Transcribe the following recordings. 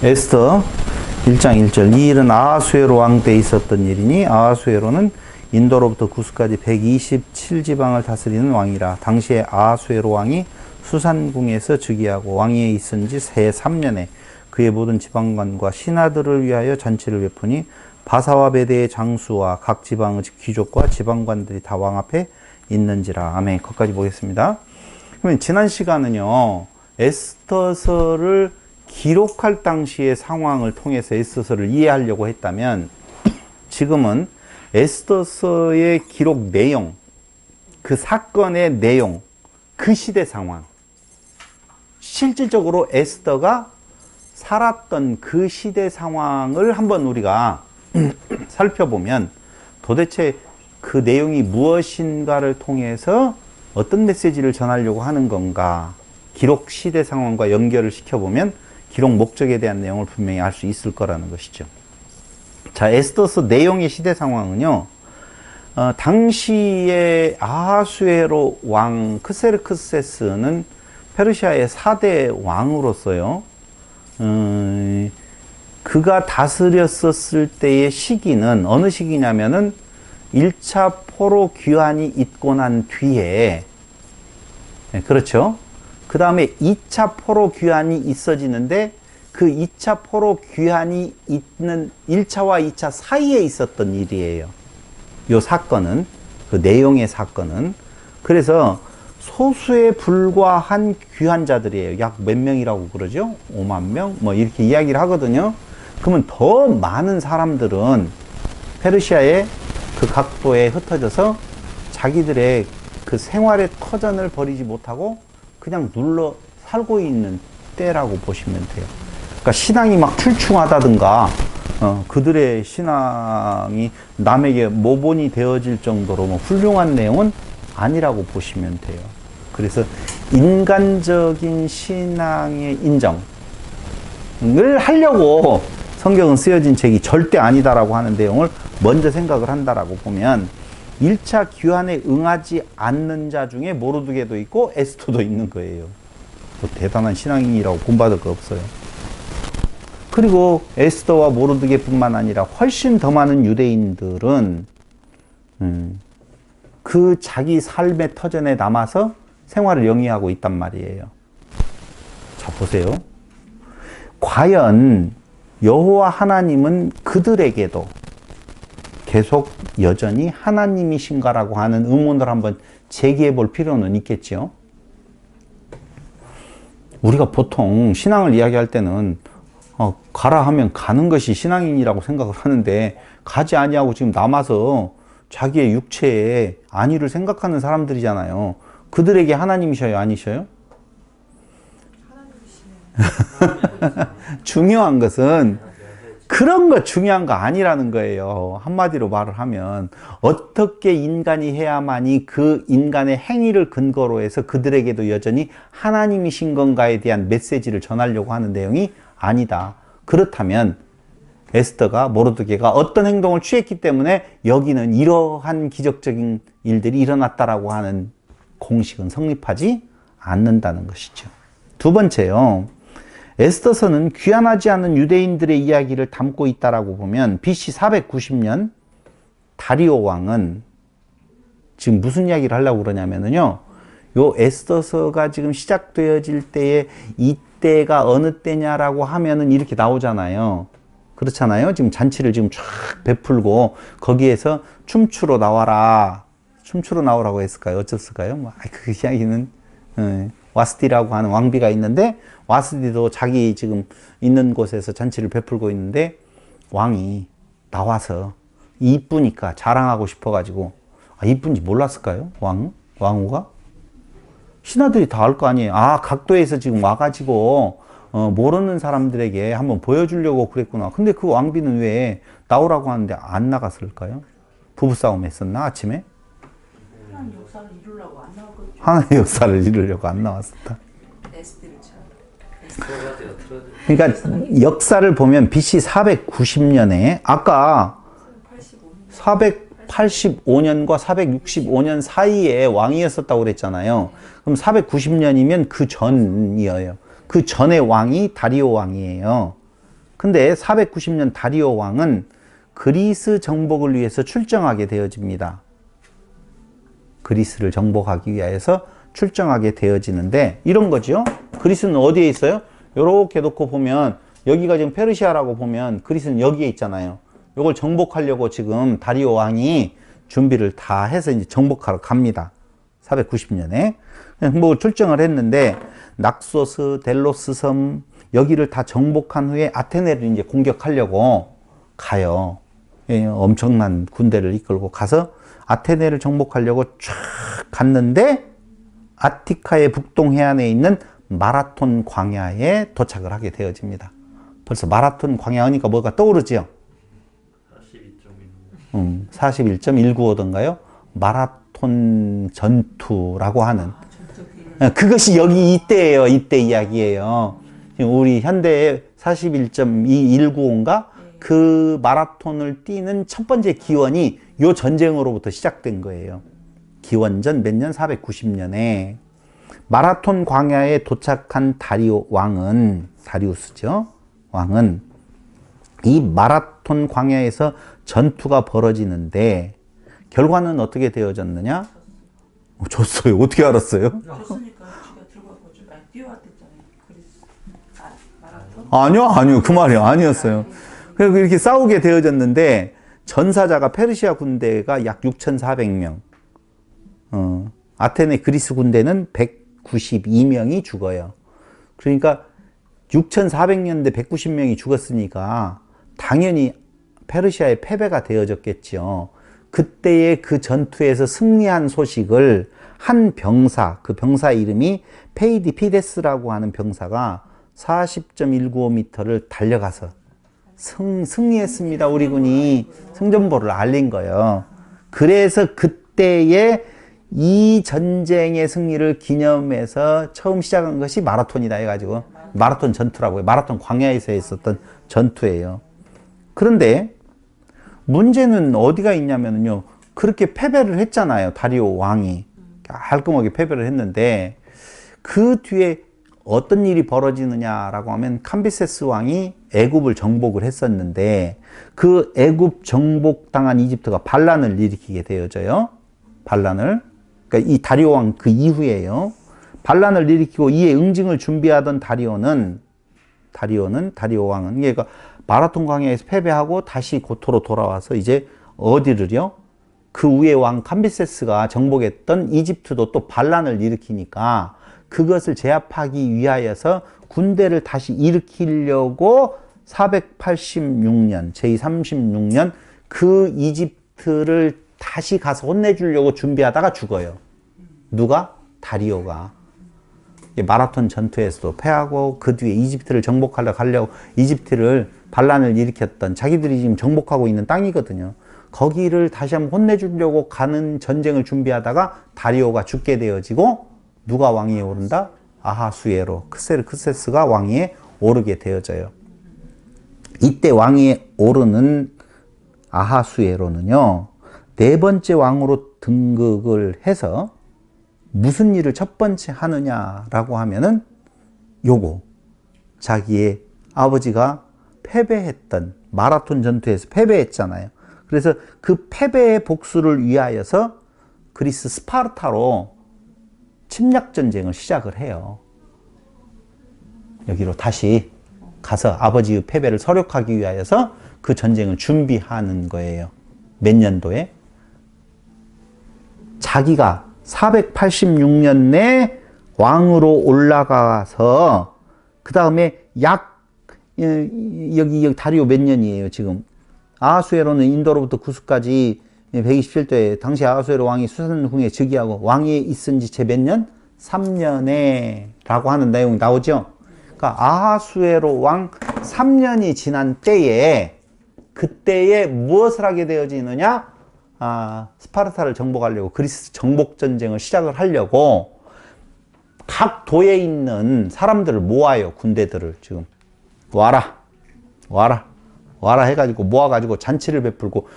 에스더 1장 1절. 이 일은 아하수에로 왕 때 있었던 일이니 아하수에로는 인도로부터 구스까지 127지방을 다스리는 왕이라. 당시에 아하수에로 왕이 수산궁에서 즉위하고 왕위에 있은 지 새 3년에 그의 모든 지방관과 신하들을 위하여 잔치를 베푸니 바사와 베데의 장수와 각 지방의 귀족과 지방관들이 다 왕 앞에 있는지라. 아멘. 거기까지 보겠습니다. 그러면 지난 시간은요, 에스더서를 기록할 당시의 상황을 통해서 에스더서를 이해하려고 했다면, 지금은 에스더서의 기록 내용, 그 사건의 내용, 그 시대 상황, 실질적으로 에스더가 살았던 그 시대 상황을 한번 우리가 살펴보면 도대체 그 내용이 무엇인가를 통해서 어떤 메시지를 전하려고 하는 건가, 기록 시대 상황과 연결을 시켜보면 기록 목적에 대한 내용을 분명히 알 수 있을 거라는 것이죠. 자, 에스더서 내용의 시대 상황은요, 당시에 아하수에로 왕 크세르크세스는 페르시아의 4대 왕으로서요, 그가 다스렸었을 때의 시기는 어느 시기냐면은 1차 포로 귀환이 있고 난 뒤에, 그렇죠? 그 다음에 2차 포로 귀환이 있어지는데 그 2차 포로 귀환이 있는 1차와 2차 사이에 있었던 일이에요. 요 사건은, 그 내용의 사건은. 그래서 소수에 불과한 귀환자들이에요. 약 몇 명이라고 그러죠? 5만 명? 뭐 이렇게 이야기를 하거든요. 그러면 더 많은 사람들은 페르시아의 그 각도에 흩어져서 자기들의 그 생활의 터전을 버리지 못하고 그냥 눌러 살고 있는 때라고 보시면 돼요. 그러니까 신앙이 막 출중하다든가, 그들의 신앙이 남에게 모본이 되어질 정도로 뭐 훌륭한 내용은 아니라고 보시면 돼요. 그래서 인간적인 신앙의 인정을 하려고 성경은 쓰여진 책이 절대 아니다라고 하는 내용을 먼저 생각을 한다라고 보면 1차 귀환에 응하지 않는 자 중에 모르드게도 있고 에스더도 있는 거예요. 뭐 대단한 신앙인이라고 본받을 거 없어요. 그리고 에스더와 모르드게뿐만 아니라 훨씬 더 많은 유대인들은 그 자기 삶의 터전에 남아서 생활을 영위하고 있단 말이에요. 자, 보세요. 과연 여호와 하나님은 그들에게도 계속 여전히 하나님이신가라고 하는 의문을 한번 제기해 볼 필요는 있겠죠. 우리가 보통 신앙을 이야기할 때는 가라 하면 가는 것이 신앙인이라고 생각을 하는데, 가지 아니하고 지금 남아서 자기의 육체에 안위를 생각하는 사람들이잖아요. 그들에게 하나님이셔요, 아니셔요? 중요한 것은 그런 거 중요한 거 아니라는 거예요. 한마디로 말을 하면 어떻게 인간이 해야만이 그 인간의 행위를 근거로 해서 그들에게도 여전히 하나님이신 건가에 대한 메시지를 전하려고 하는 내용이 아니다. 그렇다면 에스더가, 모르드게가 어떤 행동을 취했기 때문에 여기는 이러한 기적적인 일들이 일어났다라고 하는 공식은 성립하지 않는다는 것이죠. 두 번째요, 에스더서는 귀환하지 않은 유대인들의 이야기를 담고 있다라고 보면 BC 490년 다리오 왕은 지금 무슨 이야기를 하려고 그러냐면요, 요 에스더서가 지금 시작되어질 때에 이때가 어느 때냐라고 하면은 이렇게 나오잖아요. 그렇잖아요. 지금 잔치를 지금 쫙 베풀고 거기에서 춤추러 나와라, 춤추러 나오라고 했을까요? 어쩌을까요? 뭐, 그 이야기는 와스디라고 하는 왕비가 있는데, 와스디도 자기 지금 있는 곳에서 잔치를 베풀고 있는데 왕이 나와서 이쁘니까 자랑하고 싶어가지고, 이쁜지 몰랐을까요? 왕후가? 신하들이 다 알 거 아니에요. 각도에서 지금 와가지고 모르는 사람들에게 한번 보여주려고 그랬구나. 근데 그 왕비는 왜 나오라고 하는데 안 나갔을까요? 부부싸움 했었나, 아침에? 하나님 역사를 이루려고 안 나왔거든요. 하나님의 역사를 이루려고 안 나왔었다. 그러니까 역사를 보면 BC 490년에 아까 485년과 465년 사이에 왕이었었다고 그랬잖아요. 그럼 490년이면 그 전이에요. 그 전의 왕이 다리오 왕이에요. 근데 490년 다리오 왕은 그리스 정복을 위해서 출정하게 되어집니다. 그리스를 정복하기 위해서 출정하게 되어지는데 이런 거죠. 그리스는 어디에 있어요? 이렇게 놓고 보면 여기가 지금 페르시아라고 보면 그리스는 여기에 있잖아요. 이걸 정복하려고 지금 다리오 왕이 준비를 다 해서 이제 정복하러 갑니다. 490년에. 뭐 출정을 했는데 낙소스, 델로스 섬 여기를 다 정복한 후에 아테네를 이제 공격하려고 가요. 예, 엄청난 군대를 이끌고 가서 아테네를 정복하려고 쫙 갔는데 아티카의 북동 해안에 있는 마라톤 광야에 도착을 하게 되어집니다. 벌써 마라톤 광야 하니까 뭐가 떠오르지요? 41.195던가요? 마라톤 전투라고 하는. 그것이 여기 이때예요. 이때 이야기예요. 우리 현대의 41.2195인가? 그 마라톤을 뛰는 첫 번째 기원이 요 전쟁으로부터 시작된 거예요. 기원전 몇 년? 490년에 마라톤 광야에 도착한 다리오 왕은, 다리우스죠. 왕은 이 마라톤 광야에서 전투가 벌어지는데 결과는 어떻게 되어졌느냐? 졌어요. 어떻게 알았어요? 줬으니까 지가 들고 가고 좀 많이 뛰어왔댔잖아요. 그리스. 마라톤? 아니요. 그 말이 아니었어요. 그리고 이렇게 싸우게 되어졌는데 전사자가 페르시아 군대가 약 6,400명. 아테네 그리스 군대는 192명이 죽어요. 그러니까 6,400년대 190명이 죽었으니까 당연히 페르시아의 패배가 되어졌겠죠. 그때의 그 전투에서 승리한 소식을 한 병사, 그 병사 이름이 페이디피데스라고 하는 병사가 40.195m를 달려가서 승리했습니다. 우리 군이 승전보를 알린 거예요. 그래서 그때의 이 전쟁의 승리를 기념해서 처음 시작한 것이 마라톤이다 해가지고 마라톤 전투라고 해요. 마라톤 광야에서 있었던 전투예요. 그런데 문제는 어디가 있냐면요. 그렇게 패배를 했잖아요. 다리오 왕이. 깔끔하게 패배를 했는데 그 뒤에 어떤 일이 벌어지느냐라고 하면 캄비세스 왕이 애굽을 정복을 했었는데 그 애굽 정복당한 이집트가 반란을 일으키게 되어져요. 반란을. 그러니까 이 다리오 왕 그 이후에요. 반란을 일으키고 이에 응징을 준비하던 다리오 왕은 그러니까 마라톤 광야에서 패배하고 다시 고토로 돌아와서 이제 어디를요? 그 위에 왕 캄비세스가 정복했던 이집트도 또 반란을 일으키니까 그것을 제압하기 위하여서 군대를 다시 일으키려고 486년, 제36년 그 이집트를 다시 가서 혼내주려고 준비하다가 죽어요. 누가? 다리오가. 마라톤 전투에서도 패하고 그 뒤에 이집트를 정복하려고 하려고 이집트를 반란을 일으켰던 자기들이 지금 정복하고 있는 땅이거든요. 거기를 다시 한번 혼내주려고 가는 전쟁을 준비하다가 다리오가 죽게 되어지고 누가 왕위에 오른다? 아하수에로 크세스가 왕위에 오르게 되어져요. 이때 왕위에 오르는 아하수에로는요, 네 번째 왕으로 등극을 해서 무슨 일을 첫 번째 하느냐라고 하면은 요거, 자기의 아버지가 패배했던 마라톤 전투에서 패배했잖아요. 그래서 그 패배의 복수를 위하여서 그리스 스파르타로 침략 전쟁을 시작을 해요. 여기로 다시 가서 아버지의 패배를 서력하기 위하여서 그 전쟁을 준비하는 거예요. 몇 년도에? 자기가 486년에 왕으로 올라가서 그 다음에 여기 다리오 몇 년이에요 지금? 아하수에로는 인도로부터 구스까지 127대 당시 아하수에로 왕이 수산후에 즉위하고 왕위에 있은 지 제 몇 년? 3년에 라고 하는 내용이 나오죠. 그러니까 아하수에로 왕 3년이 지난 때에 그때에 무엇을 하게 되어지느냐? 스파르타를 정복하려고 그리스 정복 전쟁을 시작을 하려고 각 도에 있는 사람들을 모아요. 군대들을 지금 와라 해가지고 모아가지고 잔치를 베풀고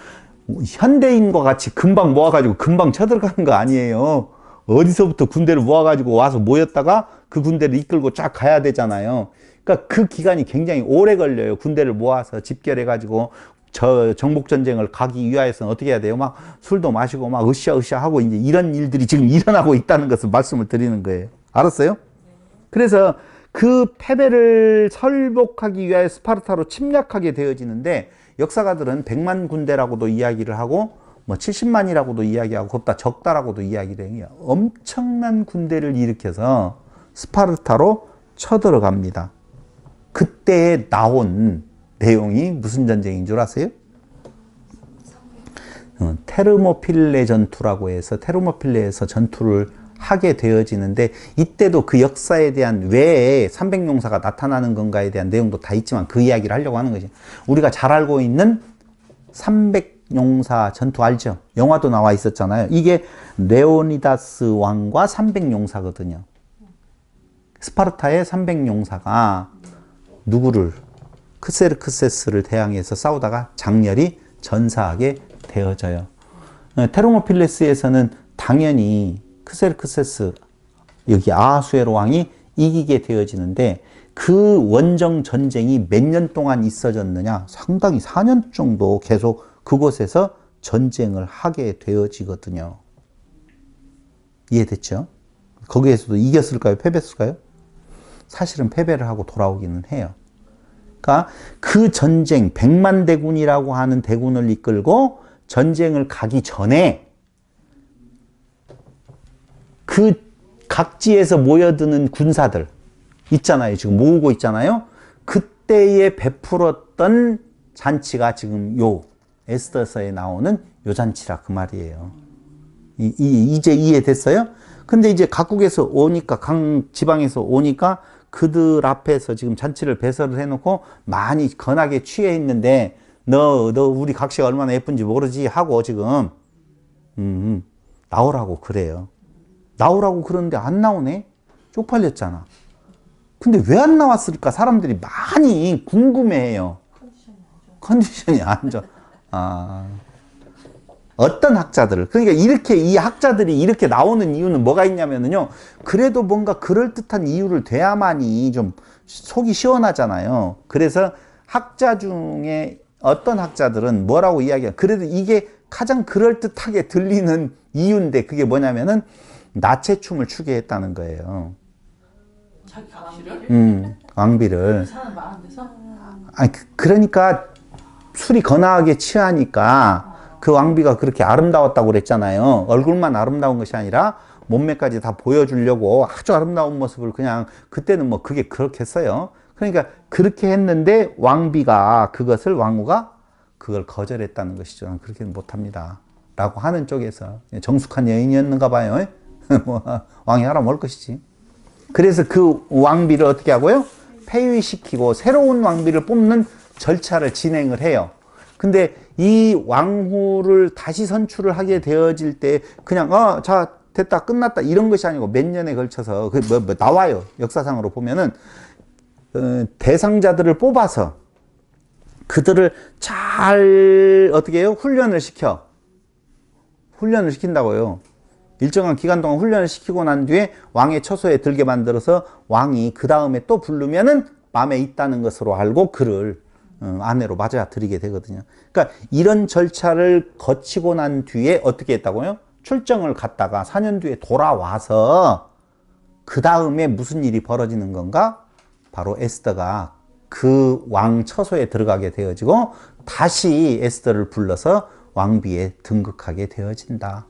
현대인과 같이 금방 모아가지고 금방 쳐들어가는 거 아니에요. 어디서부터 군대를 모아가지고 와서 모였다가 그 군대를 이끌고 쫙 가야 되잖아요. 그러니까 그 기간이 굉장히 오래 걸려요. 군대를 모아서 집결해가지고 저 정복전쟁을 가기 위하여서는 어떻게 해야 돼요? 막 술도 마시고 막 으쌰으쌰 하고 이제 이런 일들이 지금 일어나고 있다는 것을 말씀을 드리는 거예요. 알았어요? 그래서 그 패배를 설복하기 위하여 스파르타로 침략하게 되어지는데 역사가들은 100만 군대라고도 이야기를 하고 뭐 70만이라고도 이야기하고 그것보다 적다라고도 이야기를 해요. 엄청난 군대를 일으켜서 스파르타로 쳐들어갑니다. 그때 나온 내용이 무슨 전쟁인 줄 아세요? 테르모필레 전투라고 해서 테르모필레에서 전투를 하게 되어지는데 이때도 그 역사에 대한 왜 300용사가 나타나는 건가에 대한 내용도 다 있지만 그 이야기를 하려고 하는 거지. 우리가 잘 알고 있는 300용사 전투 알죠? 영화도 나와 있었잖아요. 이게 레오니다스 왕과 300용사거든요. 스파르타의 300용사가 누구를? 크세르크세스를 대항해서 싸우다가 장렬히 전사하게 되어져요. 테르모필레스에서는 당연히 크세르크세스 여기 아하수에로 왕이 이기게 되어지는데 그 원정 전쟁이 몇 년 동안 있어졌느냐? 상당히 4년 정도 계속 그곳에서 전쟁을 하게 되어지거든요. 이해됐죠? 거기에서도 이겼을까요? 패배했을까요? 사실은 패배를 하고 돌아오기는 해요. 그러니까 그 전쟁 100만 대군이라고 하는 대군을 이끌고 전쟁을 가기 전에 그 각지에서 모여드는 군사들 있잖아요. 지금 모으고 있잖아요. 그때에 베풀었던 잔치가 지금 요 에스더서에 나오는 요 잔치라 그 말이에요. 이제 이해됐어요? 근데 이제 각국에서 오니까 각 지방에서 오니까 그들 앞에서 지금 잔치를 배설을 해놓고 많이 건하게 취해 있는데 너 우리 각시가 얼마나 예쁜지 모르지 하고 지금 나오라고 그래요. 나오라고 그러는데 안 나오네? 쪽팔렸잖아. 근데 왜 안 나왔을까? 사람들이 많이 궁금해해요. 컨디션이 안 좋아. 어떤 학자들을, 그러니까 이렇게 이 학자들이 이렇게 나오는 이유는 뭐가 있냐면요. 그래도 뭔가 그럴듯한 이유를 대야만이 좀 속이 시원하잖아요. 그래서 학자 중에 어떤 학자들은 뭐라고 이야기해요. 그래도 이게 가장 그럴듯하게 들리는 이유인데 그게 뭐냐면은 나체춤을 추게 했다는 거예요. 자기 각시를? 왕비를. 사람 많은 데서? 아니, 그러니까 술이 거나하게 취하니까 그 왕비가 그렇게 아름다웠다고 그랬잖아요. 얼굴만 아름다운 것이 아니라 몸매까지 다 보여주려고 아주 아름다운 모습을 그냥 그때는 뭐 그게 그렇겠어요. 그러니까 그렇게 했는데 왕비가 그것을 왕후가 그걸 거절했다는 것이죠. 난 그렇게는 못합니다. 라고 하는 쪽에서 정숙한 여인이었는가 봐요. 왕이 하라 뭘 것이지. 그래서 그 왕비를 어떻게 하고요? 폐위시키고 새로운 왕비를 뽑는 절차를 진행을 해요. 근데 이 왕후를 다시 선출을 하게 되어질 때 그냥 자 됐다 끝났다 이런 것이 아니고 몇 년에 걸쳐서 나와요. 역사상으로 보면은 대상자들을 뽑아서 그들을 잘 어떻게 해요? 훈련을 시킨다고요. 일정한 기간 동안 훈련을 시키고 난 뒤에 왕의 처소에 들게 만들어서 왕이 그 다음에 또 부르면은 마음에 있다는 것으로 알고 그를 아내로 맞아 드리게 되거든요. 그러니까 이런 절차를 거치고 난 뒤에 어떻게 했다고요? 출정을 갔다가 4년 뒤에 돌아와서 그 다음에 무슨 일이 벌어지는 건가? 바로 에스더가 그 왕 처소에 들어가게 되어지고 다시 에스더를 불러서 왕비에 등극하게 되어진다.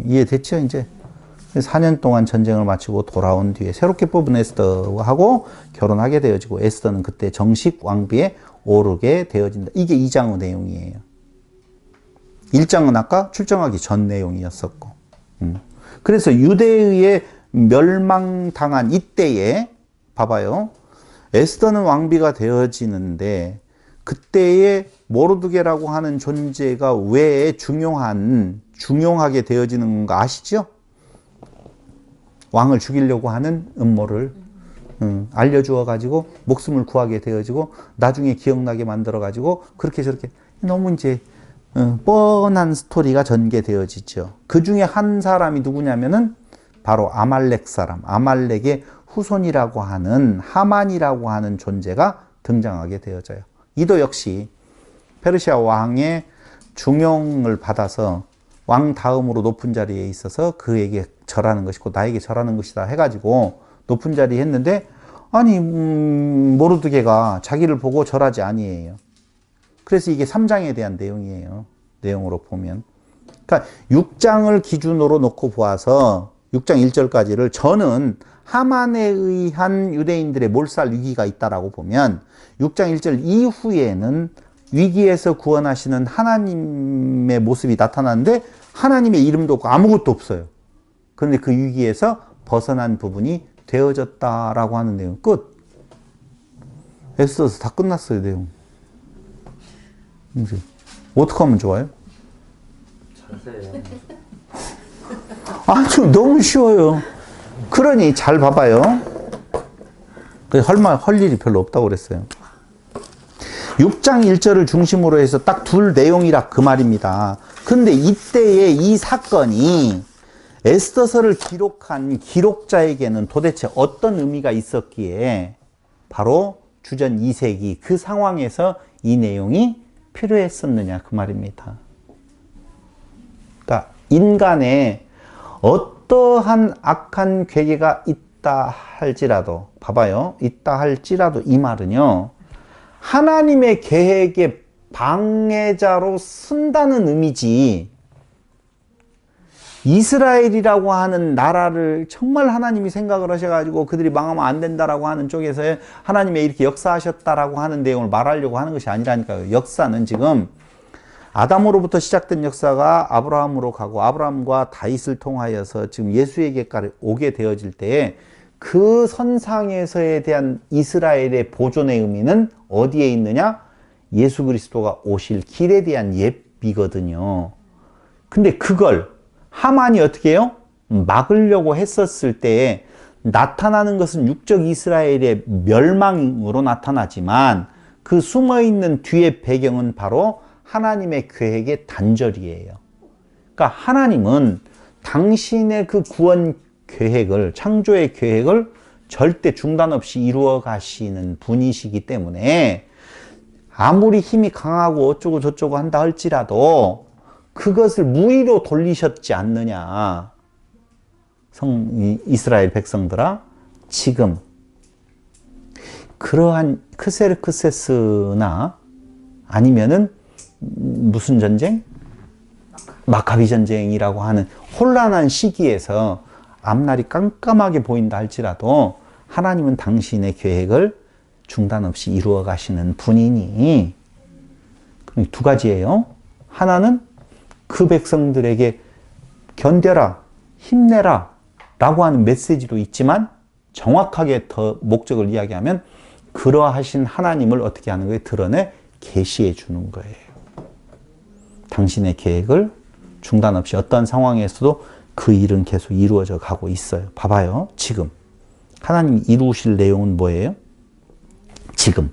이해됐죠? 이제 4년 동안 전쟁을 마치고 돌아온 뒤에 새롭게 뽑은 에스더하고 결혼하게 되어지고 에스더는 그때 정식 왕비에 오르게 되어진다. 이게 2장의 내용이에요. 1장은 아까 출정하기 전 내용이었었고. 그래서 유대의 멸망당한 이때에 봐봐요. 에스더는 왕비가 되어지는데 그때의 모르드게라고 하는 존재가 왜 중용하게 되어지는 건가 아시죠? 왕을 죽이려고 하는 음모를 알려주어 가지고 목숨을 구하게 되어지고 나중에 기억나게 만들어 가지고 그렇게 저렇게 너무 이제 뻔한 스토리가 전개되어지죠. 그 중에 한 사람이 누구냐면은 바로 아말렉 사람, 아말렉의 후손이라고 하는 하만이라고 하는 존재가 등장하게 되어져요. 이도 역시 페르시아 왕의 중용을 받아서 왕 다음으로 높은 자리에 있어서 그에게 절하는 것이고 나에게 절하는 것이다 해가지고 높은 자리에 했는데, 아니 모르드게가 자기를 보고 절하지 아니에요. 그래서 이게 3장에 대한 내용이에요. 내용으로 보면. 그러니까 6장을 기준으로 놓고 보아서 6장 1절까지를 저는 하만에 의한 유대인들의 몰살 위기가 있다라고 보면 6장 1절 이후에는 위기에서 구원하시는 하나님의 모습이 나타나는데 하나님의 이름도 없고 아무것도 없어요. 그런데 그 위기에서 벗어난 부분이 되어졌다라고 하는 내용. 끝. 에스더서 다 끝났어요, 내용. 이제 어떻게 하면 좋아요? 자세히. 아주 너무 쉬워요. 그러니 잘 봐봐요. 할 일이 별로 없다고 그랬어요. 6장 1절을 중심으로 해서 딱 둘 내용이라 그 말입니다. 근데 이때의 이 사건이 에스더서를 기록한 기록자에게는 도대체 어떤 의미가 있었기에 바로 주전 2세기 그 상황에서 이 내용이 필요했었느냐 그 말입니다. 그러니까 인간의 어떠한 악한 괴계가 있다 할지라도, 봐봐요, 있다 할지라도 이 말은요, 하나님의 계획의 방해자로 쓴다는 의미지, 이스라엘이라고 하는 나라를 정말 하나님이 생각을 하셔가지고 그들이 망하면 안 된다라고 하는 쪽에서 하나님의 이렇게 역사하셨다라고 하는 내용을 말하려고 하는 것이 아니라니까요. 역사는 지금 아담으로부터 시작된 역사가 아브라함으로 가고 아브라함과 다윗을 통하여서 지금 예수에게까지 오게 되어질 때에 그 선상에서에 대한 이스라엘의 보존의 의미는 어디에 있느냐? 예수 그리스도가 오실 길에 대한 예비거든요. 근데 그걸 하만이 어떻게 해요? 막으려고 했었을 때에 나타나는 것은 육적 이스라엘의 멸망으로 나타나지만 그 숨어있는 뒤의 배경은 바로 하나님의 계획의 단절이에요. 그러니까 하나님은 당신의 그 구원 계획을, 창조의 계획을 절대 중단 없이 이루어 가시는 분이시기 때문에 아무리 힘이 강하고 어쩌고 저쩌고 한다 할지라도 그것을 무의로 돌리셨지 않느냐. 이스라엘 백성들아, 지금 그러한 크세르크세스나 아니면은 무슨 전쟁? 마카비 전쟁이라고 하는 혼란한 시기에서 앞날이 깜깜하게 보인다 할지라도 하나님은 당신의 계획을 중단 없이 이루어 가시는 분이니, 두 가지예요. 하나는 그 백성들에게 견뎌라, 힘내라 라고 하는 메시지도 있지만 정확하게 더 목적을 이야기하면 그러하신 하나님을 어떻게 하는 거예요? 드러내 계시해 주는 거예요. 당신의 계획을 중단 없이 어떤 상황에서도 그 일은 계속 이루어져 가고 있어요. 봐봐요. 지금 하나님이 이루실 내용은 뭐예요? 지금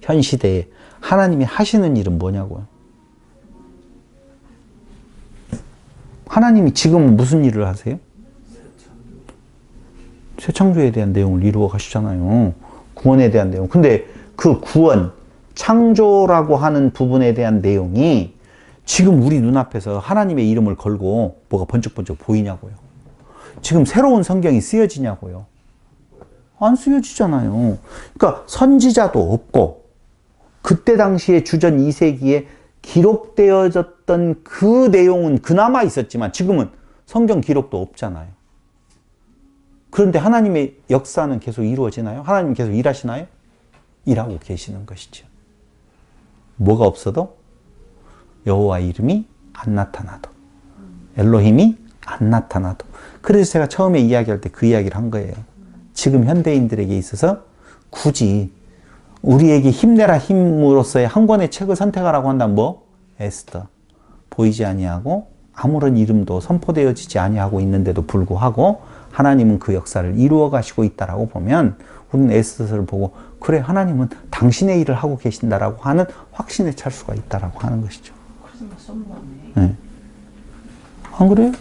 현 시대에 하나님이 하시는 일은 뭐냐고요? 하나님이 지금 무슨 일을 하세요? 새 창조에 대한 내용을 이루어 가시잖아요. 구원에 대한 내용. 근데 그 구원, 창조라고 하는 부분에 대한 내용이 지금 우리 눈앞에서 하나님의 이름을 걸고 뭐가 번쩍번쩍 보이냐고요. 지금 새로운 성경이 쓰여지냐고요. 안 쓰여지잖아요. 그러니까 선지자도 없고 그때 당시에 주전 2세기에 기록되어졌던 그 내용은 그나마 있었지만 지금은 성경 기록도 없잖아요. 그런데 하나님의 역사는 계속 이루어지나요? 하나님 계속 일하시나요? 일하고 계시는 것이죠. 뭐가 없어도 여호와 이름이 안 나타나도, 엘로힘이 안 나타나도. 그래서 제가 처음에 이야기할 때 그 이야기를 한 거예요. 지금 현대인들에게 있어서 굳이 우리에게 힘내라 힘으로서의 한 권의 책을 선택하라고 한다면 뭐? 에스더. 보이지 아니하고 아무런 이름도 선포되어지지 아니하고 있는데도 불구하고 하나님은 그 역사를 이루어 가시고 있다라고 보면 우리는 에스더서를 보고 그래, 하나님은 당신의 일을 하고 계신다라고 하는 확신에 찰 수가 있다라고 하는 것이죠. 그래서 썸머네. 네. 안 그래요?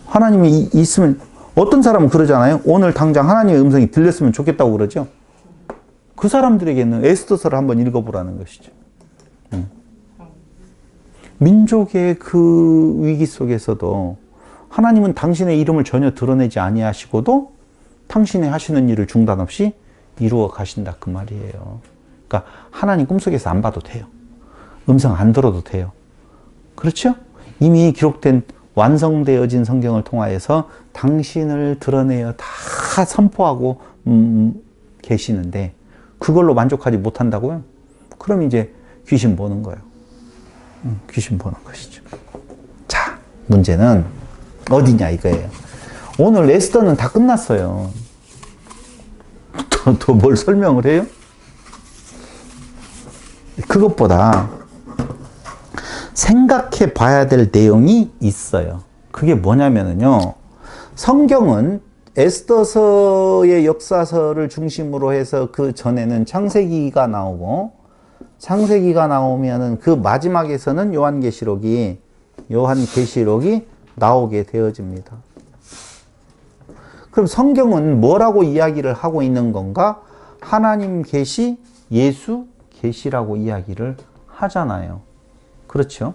하나님이 있으면 어떤 사람은 그러잖아요. 오늘 당장 하나님의 음성이 들렸으면 좋겠다고 그러죠. 그 사람들에게는 에스더서를 한번 읽어보라는 것이죠. 민족의 그 위기 속에서도 하나님은 당신의 이름을 전혀 드러내지 아니하시고도 당신의 하시는 일을 중단 없이 이루어 가신다 그 말이에요. 그러니까 하나님 꿈속에서 안 봐도 돼요. 음성 안 들어도 돼요. 그렇죠? 이미 기록된 완성되어진 성경을 통하여서 당신을 드러내어 다 선포하고 계시는데 그걸로 만족하지 못한다고요? 그럼 이제 귀신 보는 거예요. 귀신 보는 것이죠. 자, 문제는 어디냐 이거예요. 오늘 에스더는 다 끝났어요. 더 뭘 설명을 해요? 그것보다 생각해 봐야 될 내용이 있어요. 그게 뭐냐면요. 성경은 에스더서의 역사서를 중심으로 해서 그 전에는 창세기가 나오고 창세기가 나오면은 그 마지막에서는 요한계시록이 나오게 되어집니다. 그럼 성경은 뭐라고 이야기를 하고 있는 건가? 하나님 계시, 예수 계시라고 이야기를 하잖아요. 그렇죠?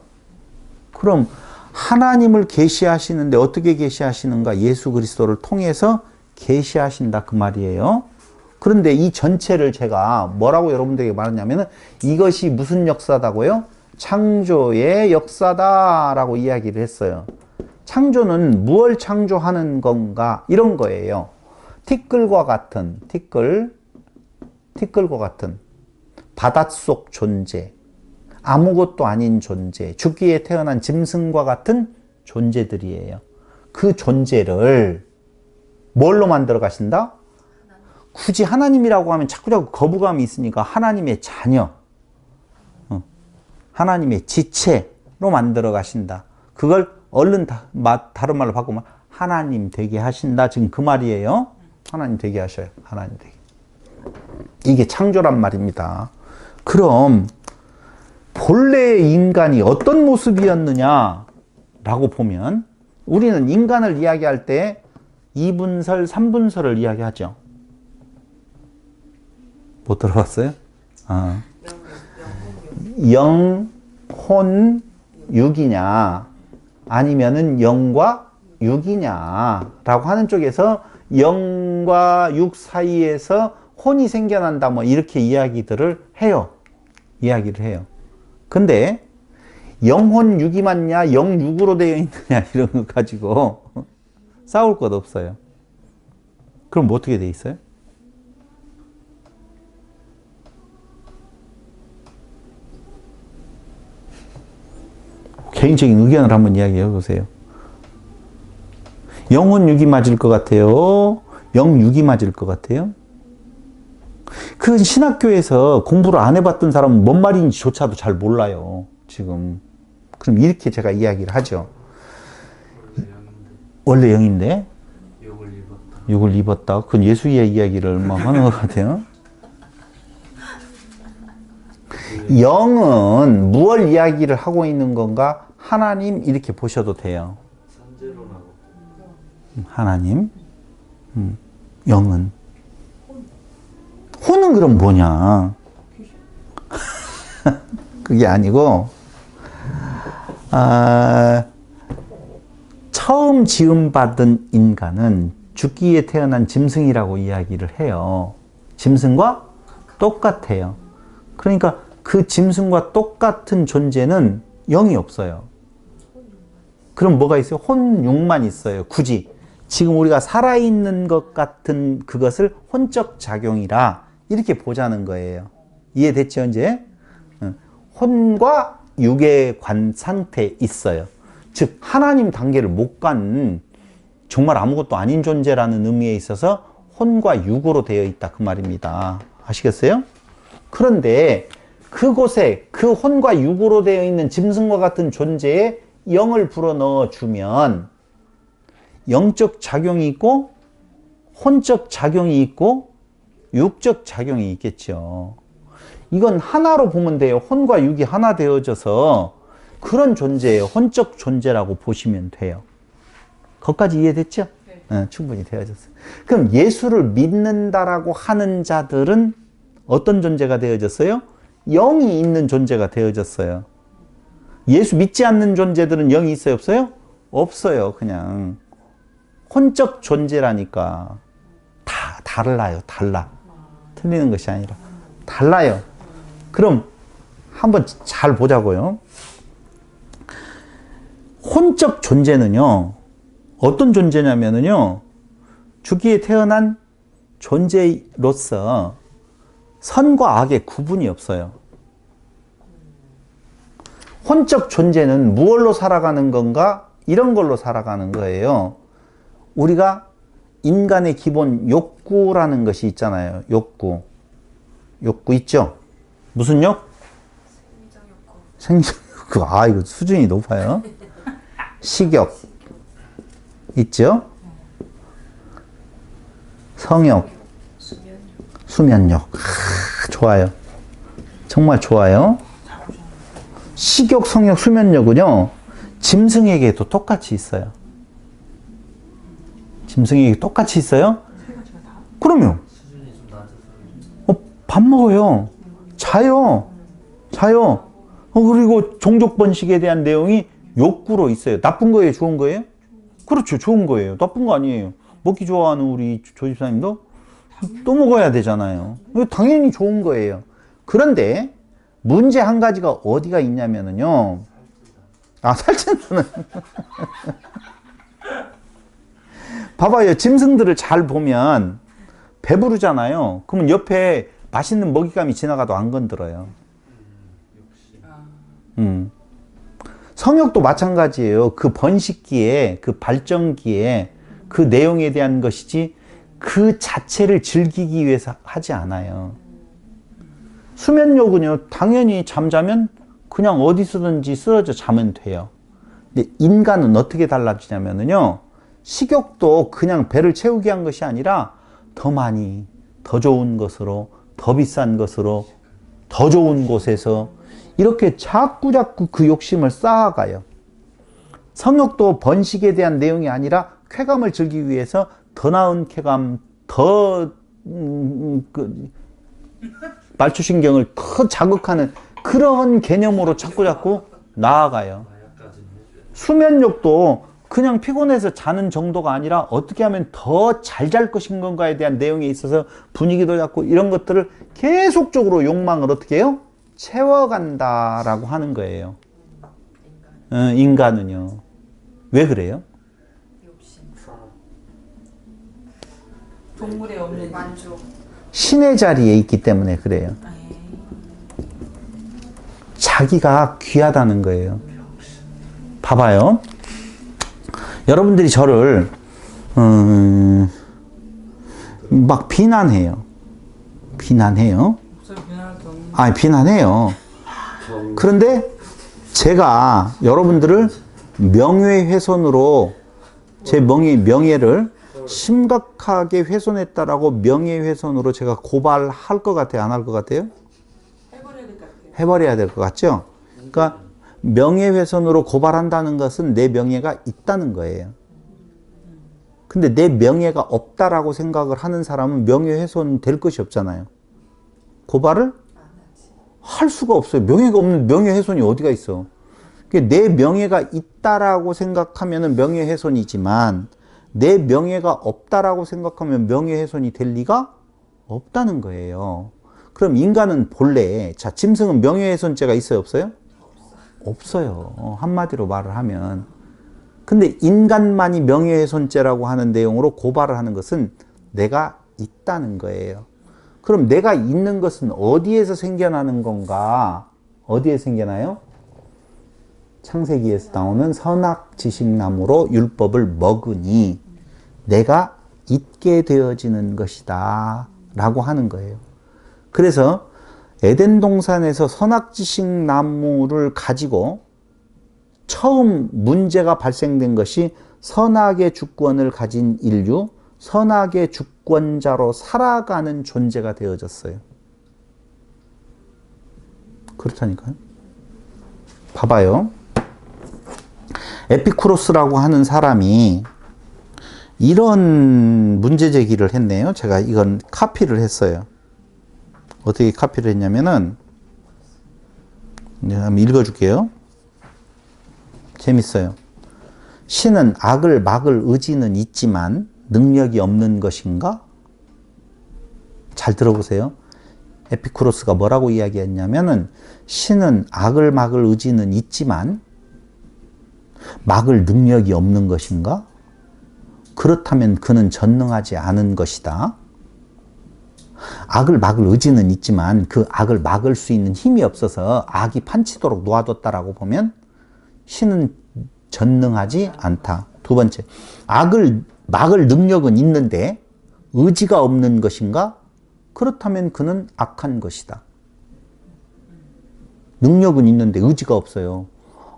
그럼 하나님을 계시하시는데 어떻게 계시하시는가? 예수 그리스도를 통해서 계시하신다 그 말이에요. 그런데 이 전체를 제가 뭐라고 여러분들에게 말했냐면은 이것이 무슨 역사다고요? 창조의 역사다라고 이야기를 했어요. 창조는 무엇을 창조하는 건가? 이런 거예요. 티끌과 같은 바닷속 존재, 아무것도 아닌 존재, 죽기에 태어난 짐승과 같은 존재들이에요. 그 존재를 뭘로 만들어 가신다? 굳이 하나님이라고 하면 자꾸 거부감이 있으니까 하나님의 자녀, 하나님의 지체로 만들어 가신다. 그걸 얼른 다른 말로 바꾸면 하나님 되게 하신다. 지금 그 말이에요. 하나님 되게 하셔요. 하나님 되게. 이게 창조란 말입니다. 그럼 본래의 인간이 어떤 모습이었느냐라고 보면 우리는 인간을 이야기할 때 2분설, 3분설을 이야기하죠. 못 들어봤어요? 영, 혼, 육이냐 아니면은 영과 육이냐라고 하는 쪽에서 영과 육 사이에서 혼이 생겨난다 뭐 이렇게 이야기를 해요. 근데 영혼 육이 맞냐 영육으로 되어 있느냐 이런 거 가지고 싸울 것 없어요. 그럼 뭐 어떻게 돼 있어요? 개인적인 의견을 한번 이야기해 보세요. 영혼 육이 맞을 것 같아요? 영육이 맞을 것 같아요? 그 신학교에서 공부를 안 해봤던 사람은 뭔 말인지조차도 잘 몰라요. 지금. 그럼 이렇게 제가 이야기를 하죠. 원래 영인데? 욕을 입었다. 그건 예수의 이야기를 막 하는 것 같아요. 영은 무엇 이야기를 하고 있는 건가? 하나님 이렇게 보셔도 돼요. 하나님. 영은. 혼은 그럼 뭐냐? 그게 아니고 처음 지음받은 인간은 죽기에 태어난 짐승이라고 이야기를 해요. 짐승과 똑같아요. 그러니까 그 짐승과 똑같은 존재는 영이 없어요. 그럼 뭐가 있어요? 혼육만 있어요. 굳이 지금 우리가 살아있는 것 같은 그것을 혼적 작용이라 이렇게 보자는 거예요. 이해됐죠 이제? 혼과 육의 관 상태에 있어요. 즉 하나님 단계를 못 간 정말 아무것도 아닌 존재라는 의미에 있어서 혼과 육으로 되어 있다 그 말입니다. 아시겠어요? 그런데 그곳에 그 혼과 육으로 되어 있는 짐승과 같은 존재에 영을 불어넣어 주면 영적 작용이 있고 혼적 작용이 있고 육적 작용이 있겠죠. 이건 하나로 보면 돼요. 혼과 육이 하나 되어져서 그런 존재예요. 혼적 존재라고 보시면 돼요. 거기까지 이해됐죠? 네. 충분히 되어졌어요. 그럼 예수를 믿는다라고 하는 자들은 어떤 존재가 되어졌어요? 영이 있는 존재가 되어졌어요. 예수 믿지 않는 존재들은 영이 있어요, 없어요? 없어요. 그냥 혼적 존재라니까. 다 달라요. 달라. 틀리는 것이 아니라 달라요. 그럼 한번 잘 보자고요. 혼적 존재는요, 어떤 존재냐면요, 주기에 태어난 존재로서 선과 악의 구분이 없어요. 혼적 존재는 무엇로 살아가는 건가? 이런 걸로 살아가는 거예요. 우리가 인간의 기본 욕구라는 것이 있잖아요. 욕구. 욕구 있죠? 무슨 욕? 생적 욕구. 아, 이거 수준이 높아요. 식욕. 있죠? 성욕. 수면욕. 좋아요. 정말 좋아요. 식욕, 성욕, 수면욕은요, 짐승에게도 똑같이 있어요. 짐승에게 똑같이 있어요? 그럼요. 밥 먹어요. 자요. 그리고 종족 번식에 대한 내용이 욕구로 있어요. 나쁜 거예요? 좋은 거예요? 그렇죠. 좋은 거예요. 나쁜 거 아니에요. 먹기 좋아하는 우리 조집사님도 또 먹어야 되잖아요. 당연히 좋은 거예요. 그런데 문제 한 가지가 어디가 있냐면요. 살찌는 봐봐요. 짐승들을 잘 보면 배부르잖아요. 그러면 옆에 맛있는 먹잇감이 지나가도 안 건드려요. 성욕도 마찬가지예요. 그 번식기에, 그 발전기에 그 내용에 대한 것이지 그 자체를 즐기기 위해서 하지 않아요. 수면욕은요, 당연히 잠자면 그냥 어디서든지 쓰러져 자면 돼요. 근데 인간은 어떻게 달라지냐면요, 식욕도 그냥 배를 채우기 위한 것이 아니라 더 많이, 더 좋은 것으로, 더 비싼 것으로, 더 좋은 곳에서 이렇게 자꾸 그 욕심을 쌓아가요. 성욕도 번식에 대한 내용이 아니라 쾌감을 즐기기 위해서 더 나은 쾌감, 더 말초신경을 더 자극하는 그런 개념으로 자꾸 나아가요. 수면욕도 그냥 피곤해서 자는 정도가 아니라 어떻게 하면 더 잘 잘 것인가에 대한 내용에 있어서 분위기도 잡고 이런 것들을 계속적으로 욕망을 어떻게 해요? 채워간다라고 하는 거예요. 인간은요. 왜 그래요? 동물에 없는 만족. 신의 자리에 있기 때문에 그래요. 자기가 귀하다는 거예요. 봐봐요. 여러분들이 저를 막 비난해요. 비난해요. 그런데 제가 여러분들을 명예훼손으로 제 명예를 심각하게 훼손했다라고 명예훼손으로 제가 고발할 것 같아요? 안 할 것 같아요? 해버려야 될 것 같죠? 그러니까 명예훼손으로 고발한다는 것은 내 명예가 있다는 거예요. 근데 내 명예가 없다라고 생각을 하는 사람은 명예훼손 될 것이 없잖아요. 고발을 할 수가 없어요. 명예가 없는 명예훼손이 어디가 있어. 내 명예가 있다라고 생각하면 명예훼손이지만 내 명예가 없다라고 생각하면 명예훼손이 될 리가 없다는 거예요. 그럼 인간은 본래, 짐승은 명예훼손죄가 있어요, 없어요? 없어요. 한마디로 말을 하면. 근데 인간만이 명예훼손죄라고 하는 내용으로 고발을 하는 것은 내가 있다는 거예요. 그럼 내가 있는 것은 어디에서 생겨나는 건가? 어디에 생겨나요? 창세기에서 나오는 선악지식나무로 율법을 먹으니 내가 있게 되어지는 것이다 라고 하는 거예요. 그래서 에덴 동산에서 선악지식나무를 가지고 처음 문제가 발생된 것이 선악의 주권을 가진 인류, 선악의 주권자로 살아가는 존재가 되어졌어요. 그렇다니까요. 봐봐요. 에피쿠로스라고 하는 사람이 이런 문제 제기를 했네요. 제가 이건 카피를 했어요. 어떻게 카피를 했냐면은, 한번 읽어줄게요. 재밌어요. 신은 악을 막을 의지는 있지만 능력이 없는 것인가? 잘 들어보세요. 에피쿠로스가 뭐라고 이야기했냐면은 신은 악을 막을 의지는 있지만 막을 능력이 없는 것인가? 그렇다면 그는 전능하지 않은 것이다. 악을 막을 의지는 있지만 그 악을 막을 수 있는 힘이 없어서 악이 판치도록 놓아뒀다라고 보면 신은 전능하지 않다. 두 번째, 악을 막을 능력은 있는데 의지가 없는 것인가? 그렇다면 그는 악한 것이다. 능력은 있는데 의지가 없어요.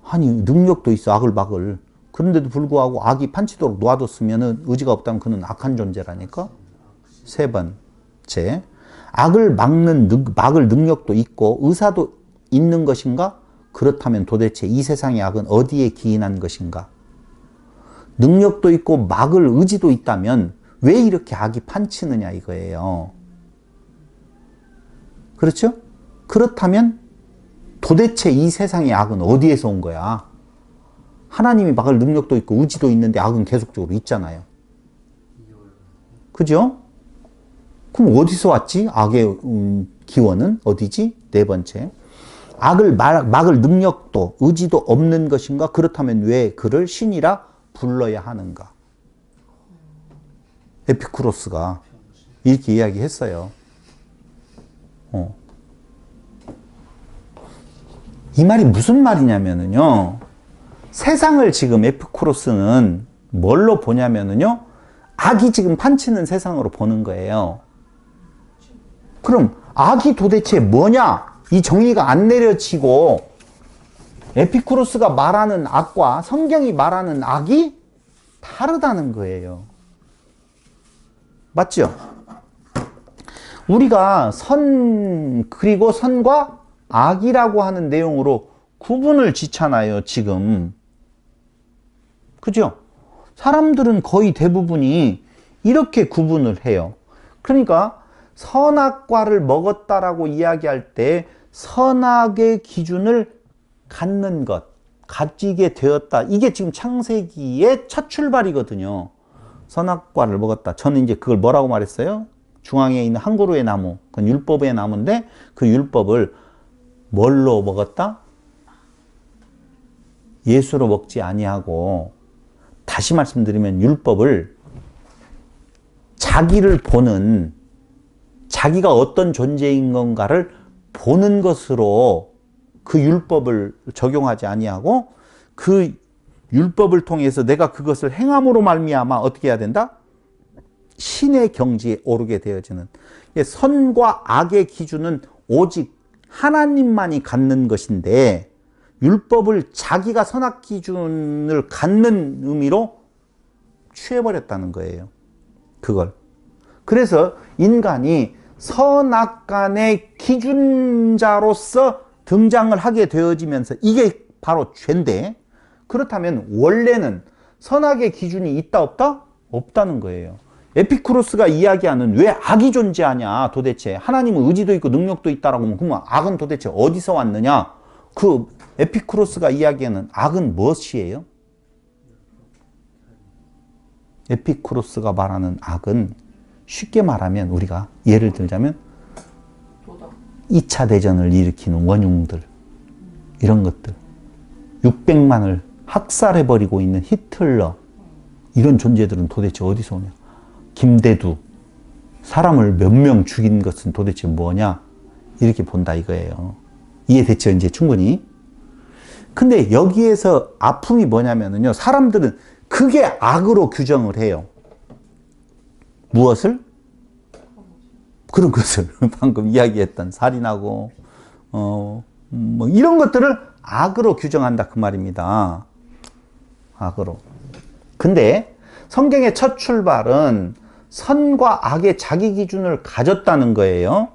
아니, 능력도 있어, 악을 막을. 그런데도 불구하고 악이 판치도록 놓아뒀으면 의지가 없다면 그는 악한 존재라니까. 세 번째, 악을 막을 능력도 있고 의사도 있는 것인가? 그렇다면 도대체 이 세상의 악은 어디에 기인한 것인가? 능력도 있고 막을 의지도 있다면 왜 이렇게 악이 판치느냐 이거예요. 그렇죠? 그렇다면 도대체 이 세상의 악은 어디에서 온 거야? 하나님이 막을 능력도 있고 의지도 있는데 악은 계속적으로 있잖아요. 그죠? 그럼 어디서 왔지? 악의 기원은 어디지? 네 번째, 악을 막을 능력도 의지도 없는 것인가? 그렇다면 왜 그를 신이라 불러야 하는가? 에피쿠로스가 이렇게 이야기했어요. 이 말이 무슨 말이냐면요, 세상을 지금 에피쿠로스는 뭘로 보냐면요, 악이 지금 판치는 세상으로 보는 거예요. 그럼 악이 도대체 뭐냐? 이 정의가 안 내려지고 에피쿠로스가 말하는 악과 성경이 말하는 악이 다르다는 거예요. 맞죠? 우리가 그리고 선과 악이라고 하는 내용으로 구분을 짓잖아요, 지금. 그죠? 사람들은 거의 대부분이 이렇게 구분을 해요. 그러니까 선악과를 먹었다라고 이야기할 때 선악의 기준을 갖는 것, 가지게 되었다. 이게 지금 창세기의 첫 출발이거든요. 선악과를 먹었다. 저는 이제 그걸 뭐라고 말했어요? 중앙에 있는 한 그루의 나무, 그건 율법의 나무인데 그 율법을 뭘로 먹었다? 예수로 먹지 아니하고, 다시 말씀드리면 율법을 자기를 보는, 자기가 어떤 존재인 건가를 보는 것으로 그 율법을 적용하지 아니하고, 그 율법을 통해서 내가 그것을 행함으로 말미암아 어떻게 해야 된다? 신의 경지에 오르게 되어지는. 선과 악의 기준은 오직 하나님만이 갖는 것인데 율법을 자기가 선악 기준을 갖는 의미로 취해버렸다는 거예요. 그걸. 그래서 인간이 선악간의 기준자로서 등장을 하게 되어지면서 이게 바로 죄인데, 그렇다면 원래는 선악의 기준이 있다 없다? 없다는 거예요. 에피쿠로스가 이야기하는 왜 악이 존재하냐, 도대체 하나님은 의지도 있고 능력도 있다라고 하면 그러면 악은 도대체 어디서 왔느냐? 그 에피쿠로스가 이야기하는 악은 무엇이에요? 에피쿠로스가 말하는 악은 쉽게 말하면 우리가 예를 들자면 2차 대전을 일으키는 원흉들, 이런 것들, 600만을 학살해버리고 있는 히틀러, 이런 존재들은 도대체 어디서 오냐? 김대두, 사람을 몇 명 죽인 것은 도대체 뭐냐? 이렇게 본다 이거예요. 이해됐죠? 이제 충분히. 근데 여기에서 아픔이 뭐냐면요, 사람들은 그게 악으로 규정을 해요. 무엇을? 그런 것을 방금 이야기했던 살인하고 뭐 이런 것들을 악으로 규정한다 그 말입니다. 악으로. 근데 성경의 첫 출발은 선과 악의 자기 기준을 가졌다는 거예요.